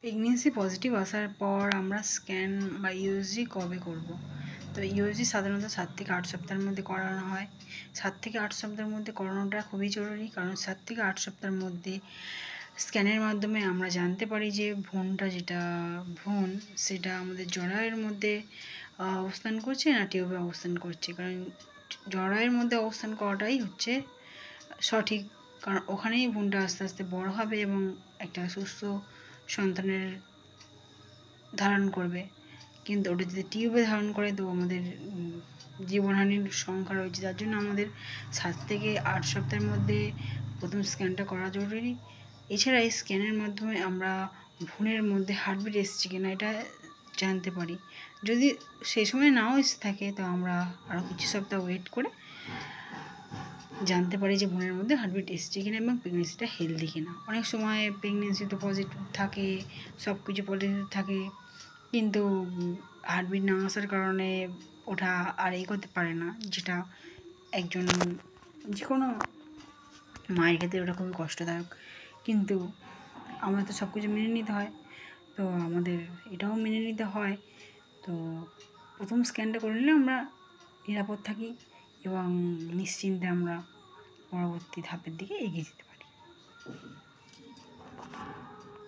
Pregnancy positive আসার পর আমরা স্ক্যান বা ইউএসজি কবে করব? তো ইউএসজি সাধারণত 7 থেকে 8 সপ্তাহের মধ্যে করানো হয়। 7 থেকে 8 সপ্তাহের মধ্যে করানোটা খুবই জরুরি, কারণ 7 থেকে 8 সপ্তাহের মধ্যে স্ক্যানের মাধ্যমে আমরা জানতে পারি যে ভ্রূণ সেটা আমাদের জরায়ুর মধ্যে অবস্থান করছে না টিউবে অবস্থান করছে। কারণ জরায়ুর মধ্যে অবস্থান করাটাই হচ্ছে সঠিক, কারণ ওখানেই ভ্রূণটা আস্তে আস্তে বড় হবে এবং একটা সুস্থ সন্তানের ধারণ করবে। কিন্তু ওটা যদি টিউবে ধারণ করে তো আমাদের জীবনহানির সংখ্যা রয়েছে, যার জন্য আমাদের 7 থেকে 8 সপ্তাহের মধ্যে প্রথম স্ক্যানটা করা জরুরি। এছাড়া এই স্ক্যানের মাধ্যমে আমরা ভ্রূণের মধ্যে হার্টবিট এসছে কিনা এটা জানতে পারি। যদি সেই সময় নাও এসে থাকে তো আমরা আরও কিছু সপ্তাহ ওয়েট করে জানতে পারি যে ভ্রূণের মধ্যে হার্টবিট এসছে কিনা এবং প্রেগনেন্সিটা হেলদি কিনা। অনেক সময় প্রেগনেন্সি তো পজিটিভ থাকে, সব কিছু পজিটিভ থাকে, কিন্তু হার্টবিট না আসার কারণে ওটা আর করতে পারে না, যেটা একজন যে কোনো মায়ের ক্ষেত্রে ওটা খুবই কষ্টদায়ক। কিন্তু আমাদের তো সব কিছু মেনে নিতে হয়, তো আমাদের এটাও মেনে নিতে হয়। তো প্রথম স্ক্যানটা করে নিলে আমরা নিরাপদ থাকি এবং নিশ্চিন্তে আমরা পরবর্তী ধাপের দিকে এগিয়ে যেতে পারি।